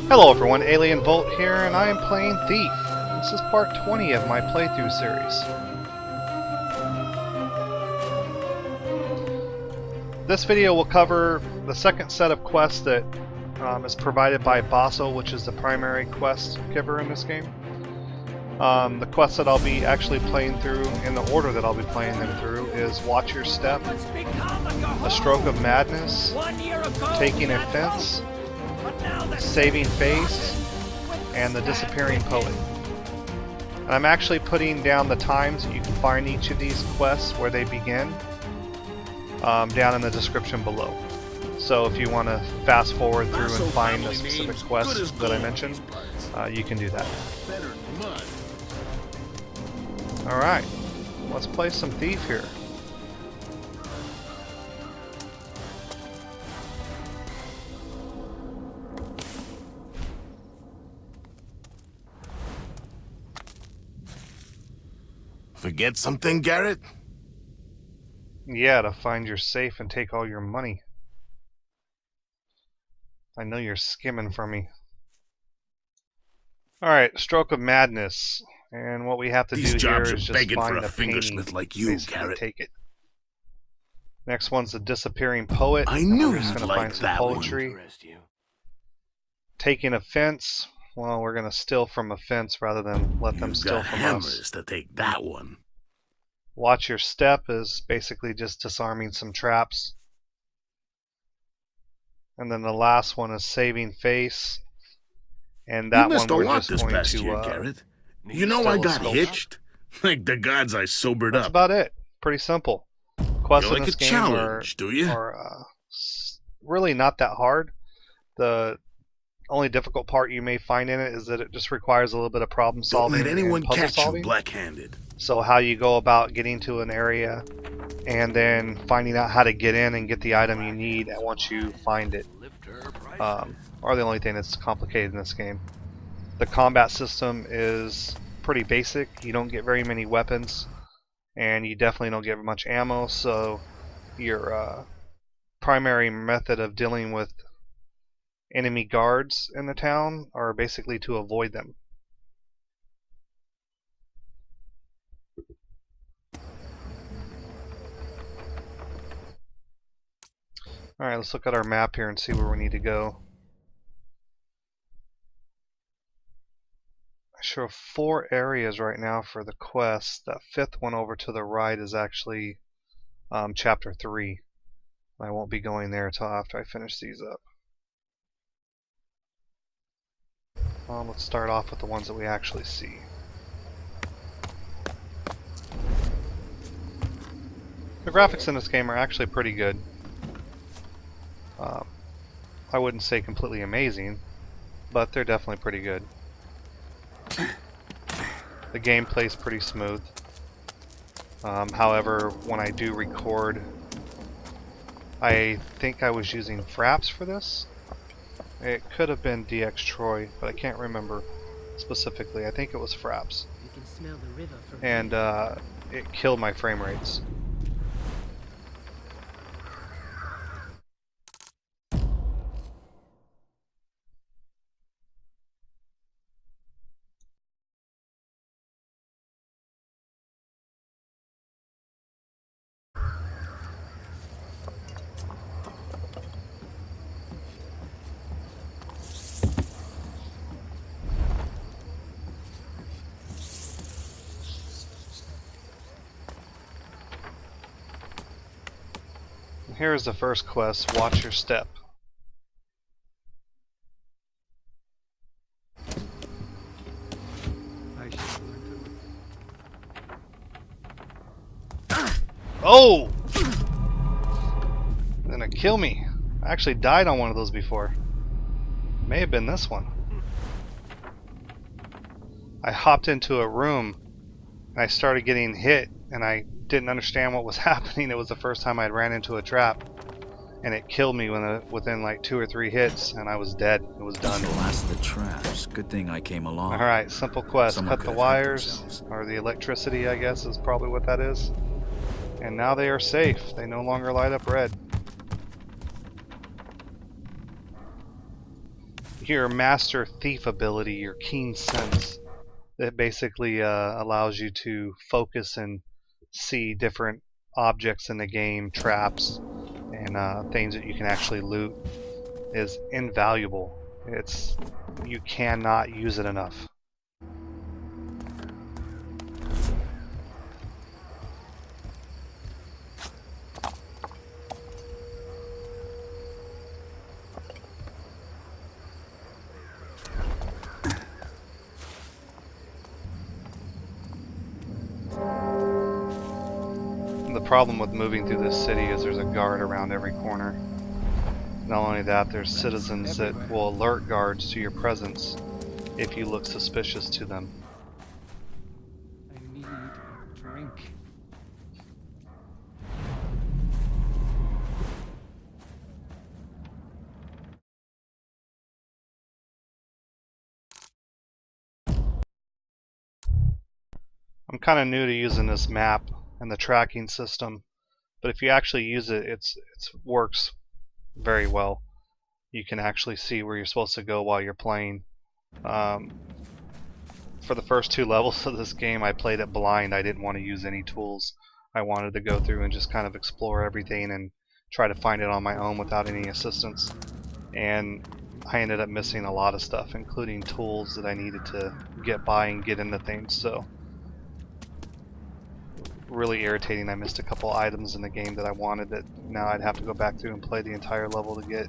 Hello everyone, Alien Volt here, and I am playing Thief. This is part 20 of my playthrough series. This video will cover the second set of quests that is provided by Basso, which is the primary quest giver in this game. The quests that I'll be actually playing through, in the order that I'll be playing them through, is Watch Your Step, A Stroke of Madness, Taking Offense, Saving Face, and The Disappearing Poet. And I'm actually putting down the times that you can find each of these quests where they begin down in the description below. So if you want to fast forward through and find the specific quests that I mentioned, you can do that. Alright, let's play some Thief here. Forget something, Garrett? Yeah, to find your safe and take all your money. I know you're skimming from me. Alright, Stroke of Madness. And what we have to do here is just find a painting, like you, basically Garrett. take it. Next one's The Disappearing Poet. I knew we're just you'd gonna like find some that poetry. one. Taking Offense. Well, we're gonna steal from Offense rather than let them steal got from hammers us. to take that one. Watch Your Step is basically just disarming some traps. And then the last one is Saving Face. And that You missed one a we're lot just this going past to year, Garrett. You know steal I a got sculpture. hitched. Like the gods I sobered That's up. about it. Pretty simple. Quests You in like this a game challenge, do you? are really not that hard. The only difficult part you may find in it is that it just requires a little bit of problem Don't solving let anyone and puzzle catch solving. you black-handed. So how you go about getting to an area and then finding out how to get in and get the item you need once you find it are the only thing that's complicated in this game. The combat system is pretty basic. You don't get very many weapons and you definitely don't get much ammo, so your primary method of dealing with enemy guards in the town are basically to avoid them. Alright, let's look at our map here and see where we need to go. I show 4 areas right now for the quest. That 5th one over to the right is actually chapter 3. I won't be going there until after I finish these up. Let's start off with the ones that we actually see. The graphics in this game are actually pretty good. I wouldn't say completely amazing, but they're definitely pretty good. The gameplay's pretty smooth. However, when I do record, I think I was using Fraps for this. It could have been DX Troy, but I can't remember specifically. I think it was Fraps. You can smell the river from And it killed my frame rates. Here's the first quest, Watch Your Step. Oh! Gonna kill me. I actually died on one of those before. May have been this one. I hopped into a room and I started getting hit and I didn't understand what was happening. It was the first time I'd ran into a trap and it killed me within like 2 or 3 hits and I was dead. It was done. The last of the traps. Good thing I came along. Alright, simple quest. Someone Cut could the have hurt wires, themselves. or the electricity I guess is probably what that is. And now they are safe. They no longer light up red. your master thief ability, your keen sense, that basically allows you to focus and see different objects in the game, traps, and things that you can actually loot, is invaluable. You cannot use it enough. The problem with moving through this city is there's a guard around every corner. Not only that, there's citizens that will alert guards to your presence if you look suspicious to them. I need a drink. I'm kind of new to using this map and the tracking system, but if you actually use it, it works very well. You can actually see where you're supposed to go while you're playing. For the first 2 levels of this game, I played it blind. I didn't want to use any tools. I wanted to go through and just kind of explore everything and try to find it on my own without any assistance. And I ended up missing a lot of stuff, including tools that I needed to get by and get into things. So really irritating. I missed a couple items in the game that I wanted that now I'd have to go back through and play the entire level to get.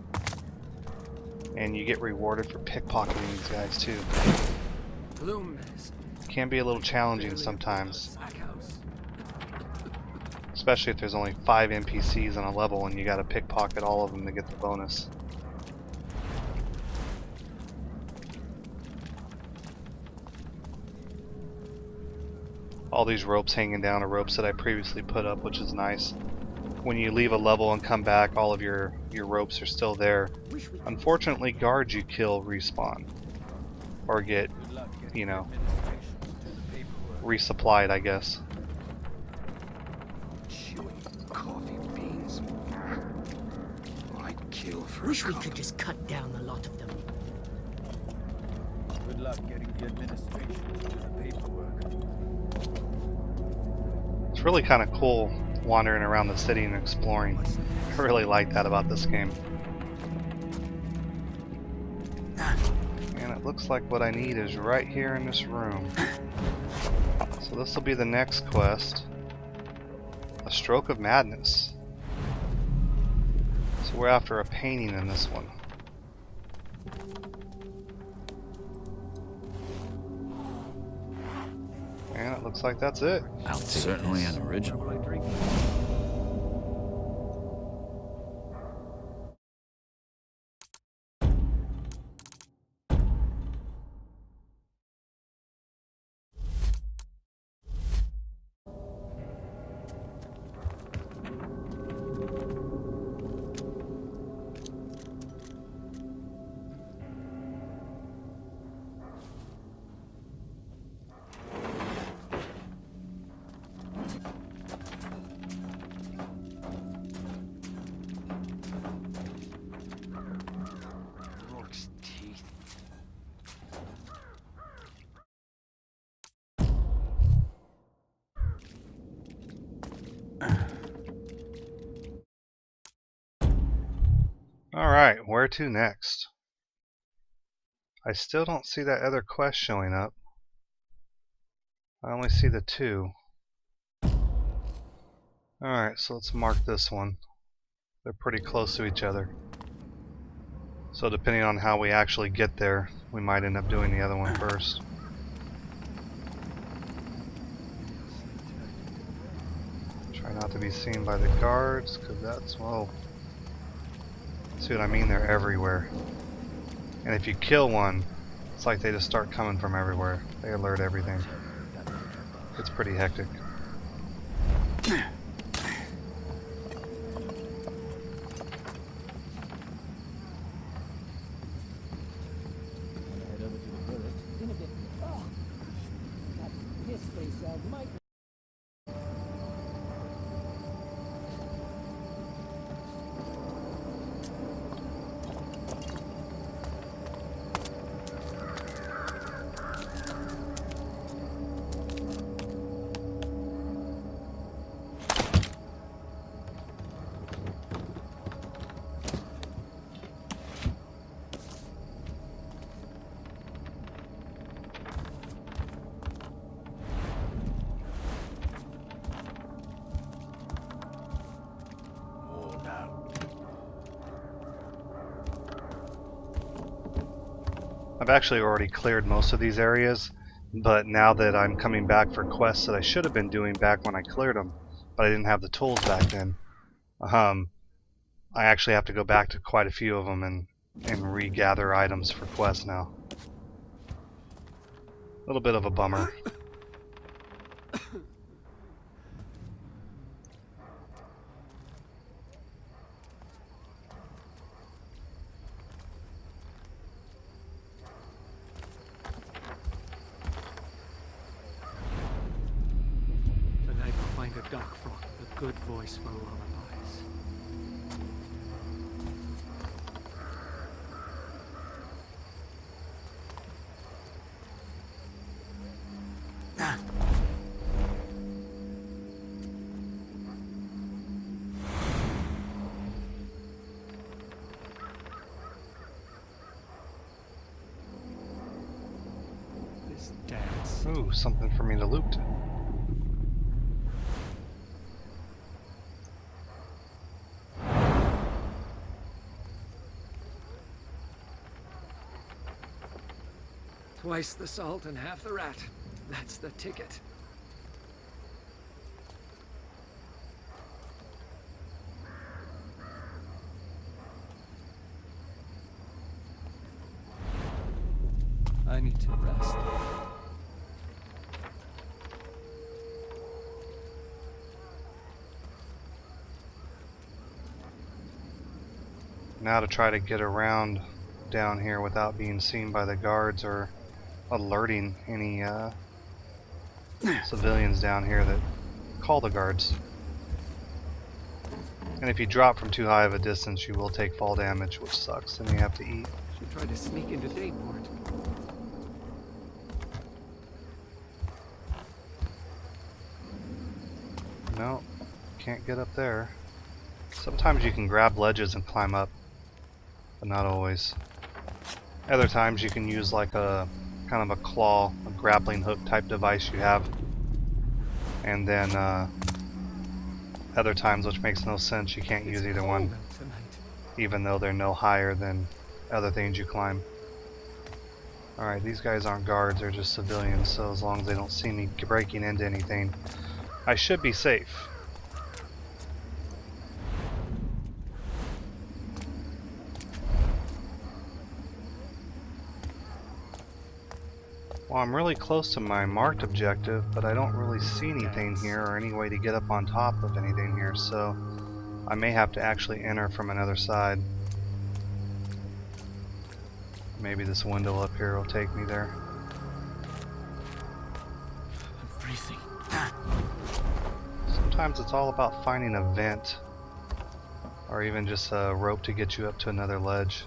And you get rewarded for pickpocketing these guys too. Can be a little challenging sometimes, especially if there's only 5 NPCs on a level and you gotta pickpocket all of them to get the bonus. All these ropes hanging down are ropes that I previously put up, which is nice. When you leave a level and come back, all of your ropes are still there. Unfortunately, guards you kill respawn or get, you know, resupplied, I guess. Coffee beans. I'd kill for Wish we could just cut down a lot of them. Good luck getting the administration to do the paperwork. It's really kind of cool wandering around the city and exploring. I really like that about this game. And it looks like what I need is right here in this room. So this will be the next quest. A Stroke of Madness. So we're after a painting in this one. And it looks like that's it. Certainly an original. Alright, where to next? I still don't see that other quest showing up. I only see the 2. Alright, so let's mark this one. They're pretty close to each other. So depending on how we actually get there, we might end up doing the other one first. Try not to be seen by the guards, because that's, whoa. See what I mean? They're everywhere. And if you kill one, it's like they just start coming from everywhere. They alert everything. It's pretty hectic. I've actually already cleared most of these areas, but now that I'm coming back for quests that I should have been doing back when I cleared them, but I didn't have the tools back then, I actually have to go back to quite a few of them and regather items for quests now. A little bit of a bummer. Tonight we'll find a dark frog with a good voice for lullabies. This dance. Ooh, something for me to loot. Twice the salt and half the rat. That's the ticket. I need to rest. Now to try to get around down here without being seen by the guards or alerting any civilians down here that call the guards. And if you drop from too high of a distance, you will take fall damage, which sucks, and you have to eat. She tried to sneak into Dateport. No, can't get up there. Sometimes you can grab ledges and climb up, but not always. Other times you can use like a kind of a claw, a grappling hook type device you have. And then other times, which makes no sense, you can't use either one, even though they're no higher than other things you climb. Alright, these guys aren't guards, they're just civilians, so as long as they don't see me breaking into anything, I should be safe. Well, I'm really close to my marked objective, but I don't really see anything here or any way to get up on top of anything here, so I may have to actually enter from another side. Maybe this window up here will take me there. I'm freezing. Sometimes it's all about finding a vent, or even just a rope to get you up to another ledge.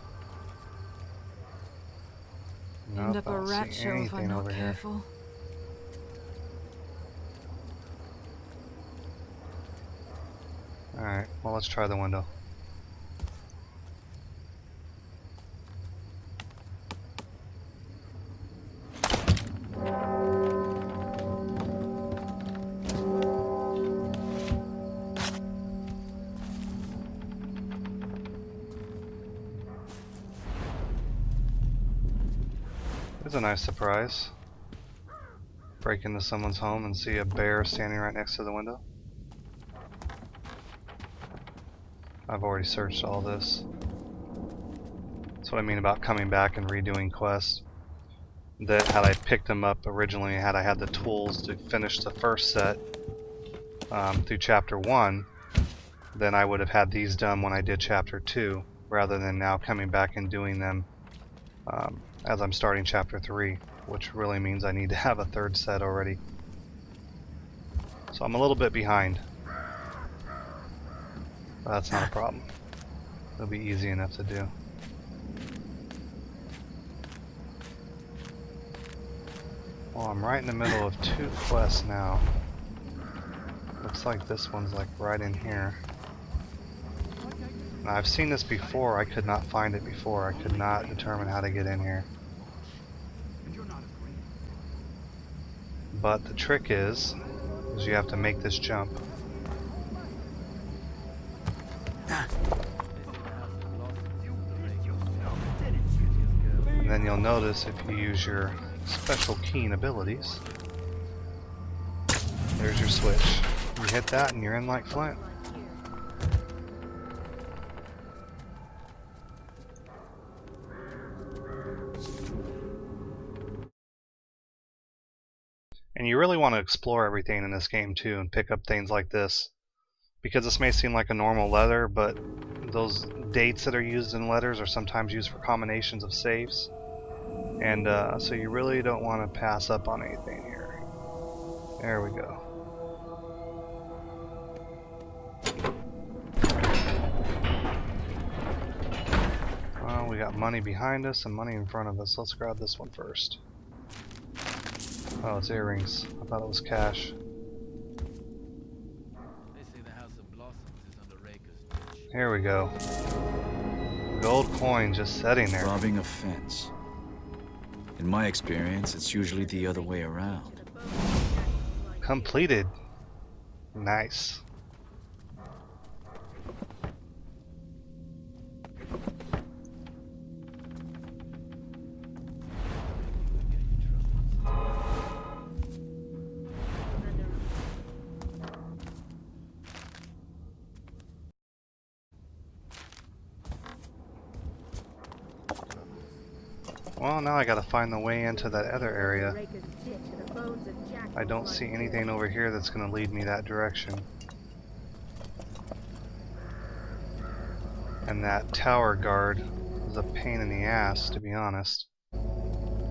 End Nope, up I a don't rat see show if anything I'm not over here. careful. Alright, well, let's try the window. It's a nice surprise. Break into someone's home and see a bear standing right next to the window. I've already searched all this. That's what I mean about coming back and redoing quests. That had I picked them up originally, had I had the tools to finish the first set through chapter 1, then I would have had these done when I did chapter 2, rather than now coming back and doing them as I'm starting chapter 3, which really means I need to have a third set already. So I'm a little bit behind. But that's not a problem. It'll be easy enough to do. Well, I'm right in the middle of 2 quests now. Looks like this one's like right in here. Now, I've seen this before. I could not find it before. I could not determine how to get in here. But the trick is you have to make this jump. And then you'll notice if you use your special keen abilities, there's your switch. You hit that and you're in like Flint. And you really want to explore everything in this game too and pick up things like this. Because this may seem like a normal letter, but those dates that are used in letters are sometimes used for combinations of saves. And so you really don't want to pass up on anything here. There we go. Well, we got money behind us and money in front of us. Let's grab this one first. Oh, it's earrings. I thought it was cash. They say the House of Blossoms is under Raker's ditch. Here we go. Gold coin just sitting there. Robbing a fence. In my experience, it's usually the other way around. Completed. Nice. Well, now I gotta find the way into that other area. I don't see anything over here that's gonna lead me that direction. And that tower guard is a pain in the ass, to be honest.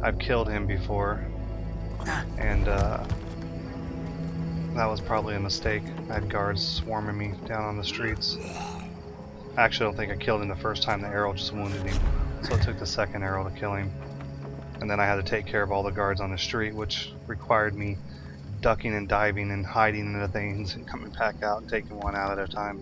I've killed him before, and that was probably a mistake. I had guards swarming me down on the streets. I actually don't think I killed him the first time. The arrow just wounded him. So it took the second arrow to kill him. And then I had to take care of all the guards on the street, which required me ducking and diving and hiding into things and coming back out and taking one out at a time.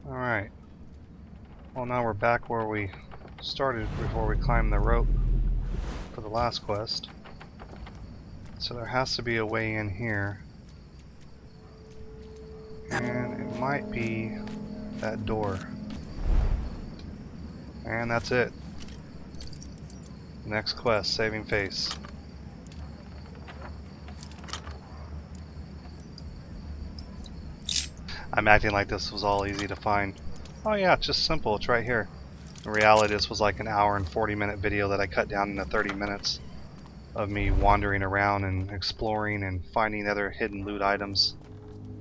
Alright. Well, now we're back where we started before we climbed the rope for the last quest. So there has to be a way in here. And it might be that door. And that's it. Next quest, saving face. I'm acting like this was all easy to find. Oh yeah, it's just simple, it's right here. In reality, this was like an hour and 40-minute video that I cut down into 30 minutes of me wandering around and exploring and finding other hidden loot items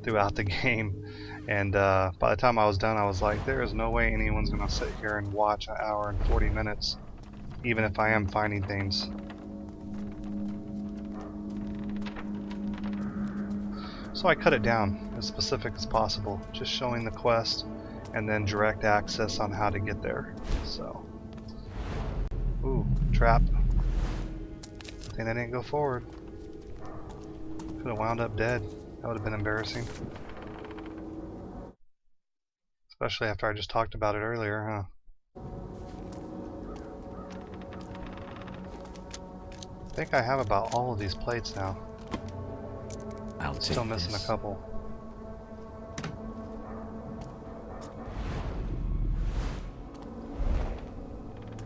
throughout the game. And by the time I was done, I was like, there is no way anyone's gonna sit here and watch an hour and 40 minutes, even if I am finding things. So I cut it down as specific as possible, just showing the quest and then direct access on how to get there. So, ooh, trap. I think I didn't go forward. Could have wound up dead. That would have been embarrassing. Especially after I just talked about it earlier, huh? I think I have about all of these plates now. I'll take Still missing this. a couple.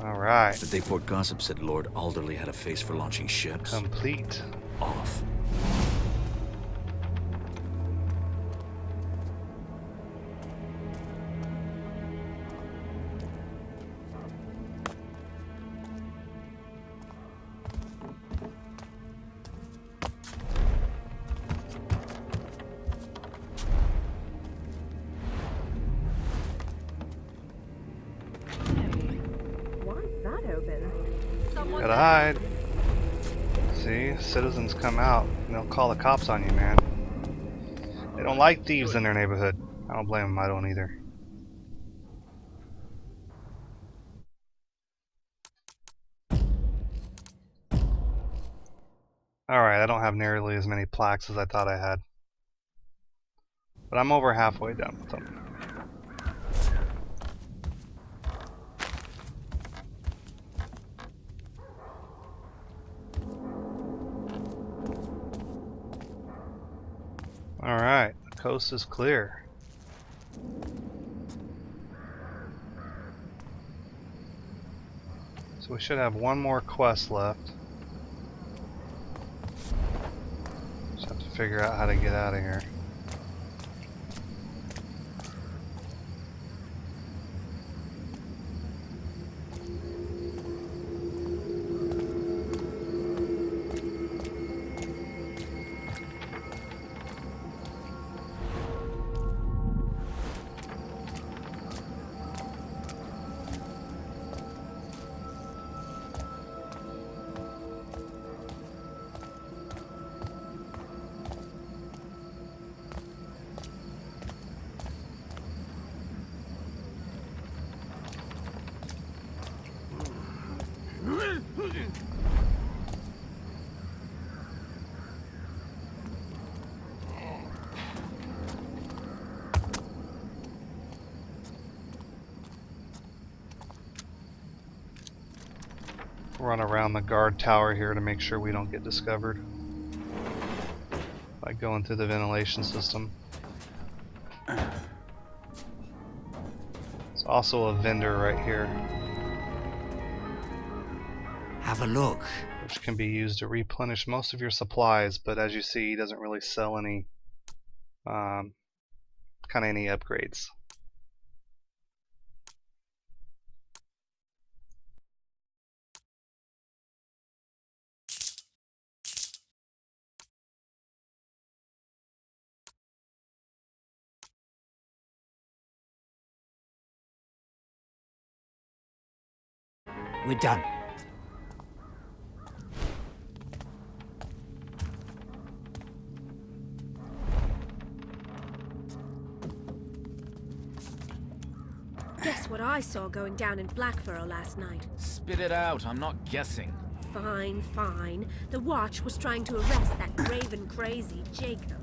Alright. The Dayport gossip said Lord Alderley had a face for launching ships. Complete. Off. Gotta hide. See, citizens come out and they'll call the cops on you, man. They don't like thieves in their neighborhood. I don't blame them, I don't either. Alright, I don't have nearly as many plaques as I thought I had. But I'm over halfway done with them. Alright, the coast is clear. So we should have one more quest left. Just have to figure out how to get out of here. Run around the guard tower here to make sure we don't get discovered by going through the ventilation system. There's also a vendor right here, Have a look. which can be used to replenish most of your supplies, but as you see, he doesn't really sell any kind of any upgrades. We're done. Guess what I saw going down in Blackfurrow last night? Spit it out, I'm not guessing. Fine, fine. The Watch was trying to arrest that craven crazy Jacob.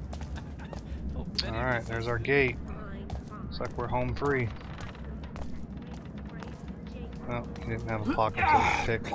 Alright, there's our gate. Fine, fine. Looks like we're home free. Oh, he didn't have a pocket to pick.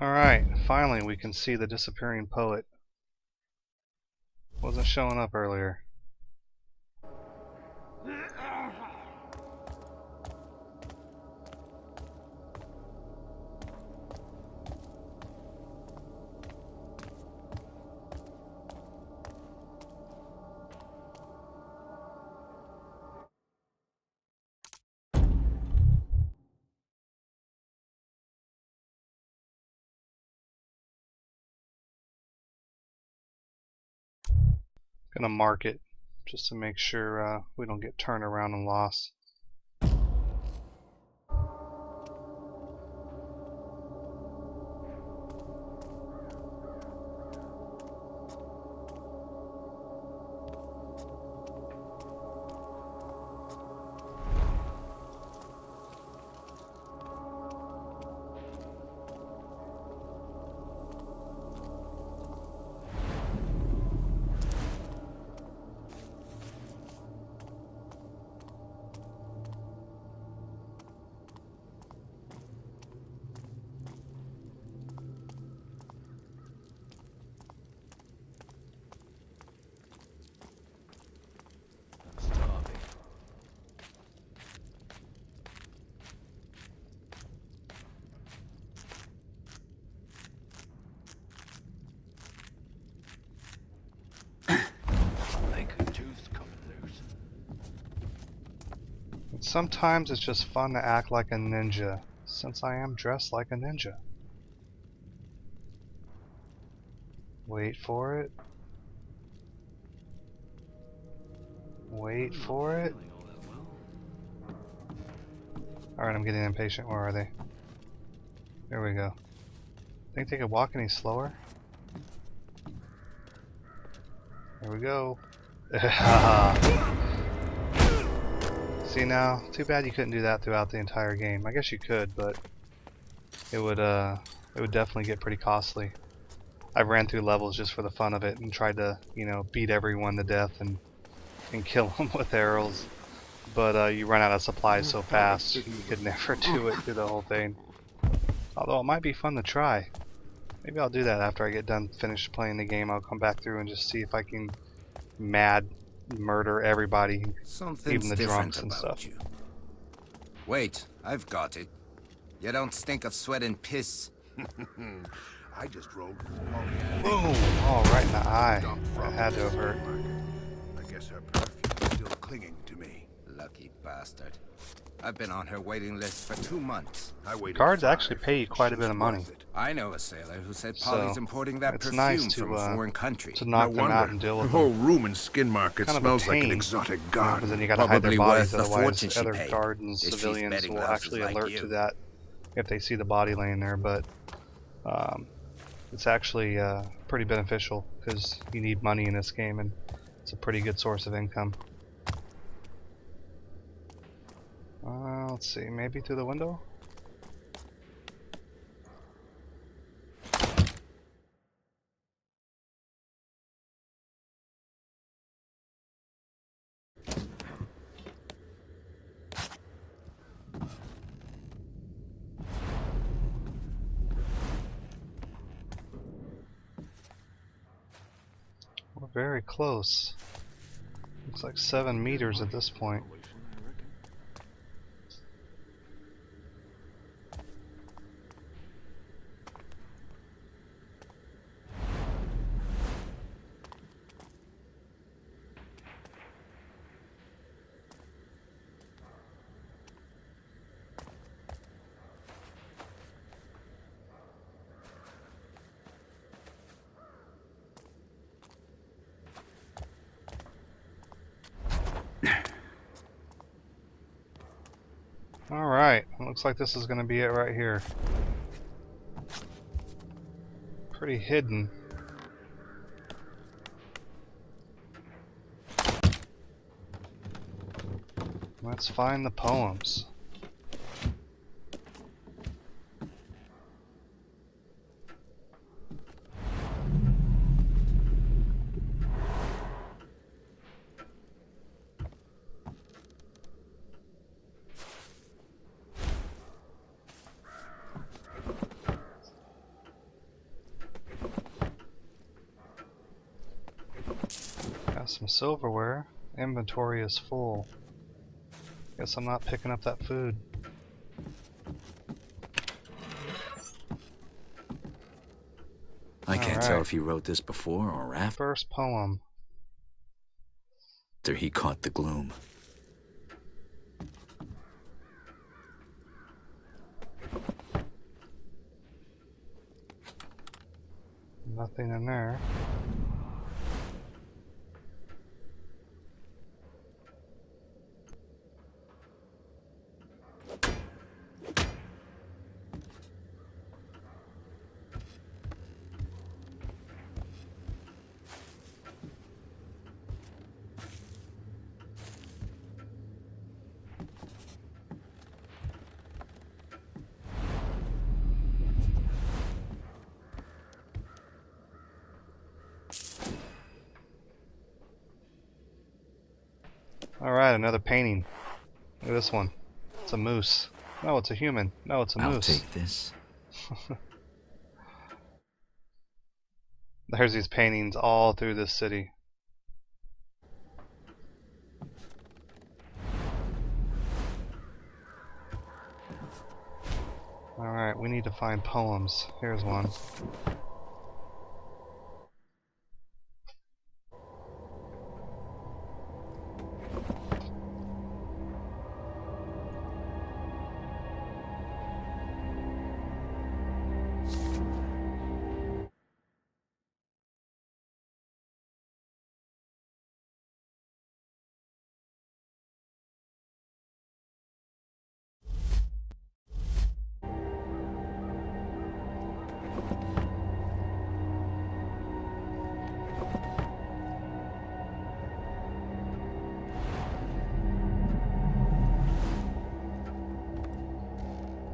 Alright, finally we can see the disappearing poet. Wasn't showing up earlier. Gonna mark it just to make sure we don't get turned around and lost. Sometimes it's just fun to act like a ninja, since I am dressed like a ninja. Wait for it. Wait for it. Alright, I'm getting impatient. Where are they? There we go. Think they could walk any slower? There we go. See now? Too bad you couldn't do that throughout the entire game. I guess you could, but it would definitely get pretty costly. I ran through levels just for the fun of it and tried to, you know, beat everyone to death and kill them with arrows. But you run out of supplies so fast, you could never do it through the whole thing. Although it might be fun to try. Maybe I'll do that after I get done finished playing the game. I'll come back through and just see if I can murder everybody, even the drunks and stuff. You. Wait, I've got it. You don't stink of sweat and piss. I just rolled. Boom! Oh, right in the eye. That had to have hurt. I guess her perfume's still clinging to me. Lucky bastard. I've been on her waiting list for 2 months. I waited Guards 5. actually pay you quite a bit of money. I know a sailor who said So, Polly's importing that it's perfume nice from a foreign country. to knock No them out wonder. and deal The with whole them. room and skin market Kind of a smells like an pain, exotic Because garden. then you gotta hide their Probably bodies, worth the otherwise fortune she other paid, guards and if she's civilians betting will louses actually like alert you. to that if they see the body laying there. But it's actually pretty beneficial because you need money in this game, and it's a pretty good source of income. Let's see, maybe through the window? We're very close. Looks like 7 meters at this point. Alright, looks like this is going to be it right here. Pretty hidden. Let's find the poems. Got some silverware. Inventory is full. Guess I'm not picking up that food. I can't Alright. tell if he wrote this before or after First poem. he caught the gloom. Nothing in there. Alright, another painting. Look at this one. It's a moose. No, it's a human. No, it's a I'll moose. take this. There's these paintings all through this city. Alright, we need to find poems. Here's one.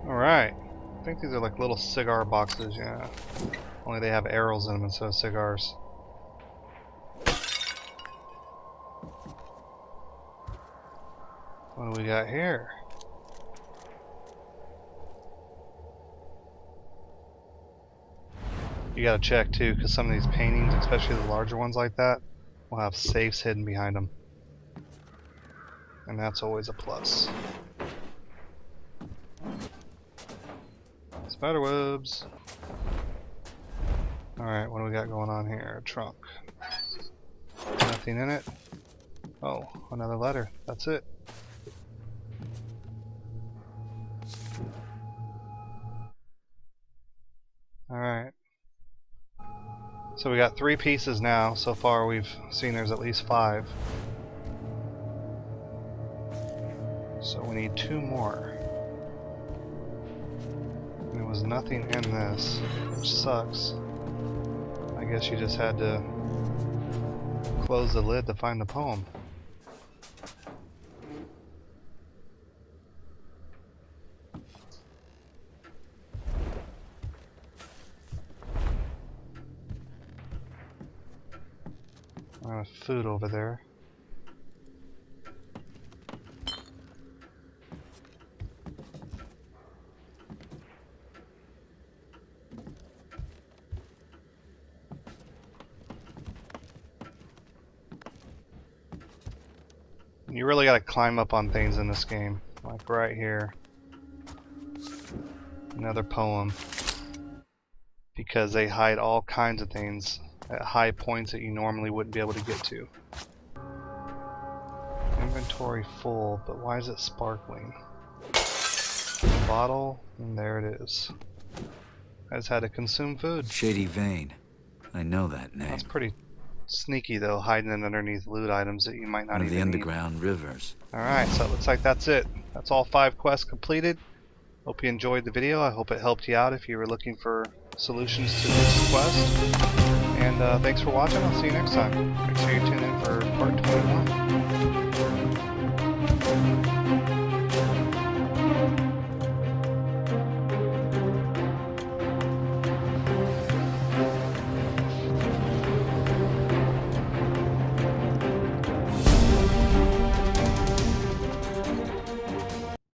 Alright. I think these are like little cigar boxes, yeah. Only they have arrows in them instead of cigars. What do we got here? You gotta check too, because some of these paintings, especially the larger ones like that, will have safes hidden behind them. And that's always a plus. Spiderwebs. Alright, what do we got going on here? Trunk. Nothing in it. Oh, another letter. That's it. Alright. So we got 3 pieces now. So far we've seen there's at least 5. So we need 2 more. There was nothing in this, which sucks. I guess you just had to close the lid to find the poem. Food over there. You really gotta climb up on things in this game. Like right here. Another poem. Because they hide all kinds of things at high points that you normally wouldn't be able to get to. Inventory full, but why is it sparkling? Bottle, and there it is. I just had to consume food. Shady Vein. I know that name. That's pretty sneaky though, hiding in underneath loot items that you might not One of even the need. underground rivers. Alright, so it looks like that's it. That's all 5 quests completed. Hope you enjoyed the video. I hope it helped you out if you were looking for solutions to this quest. And thanks for watching. I'll see you next time. Make sure you tune in for part 21.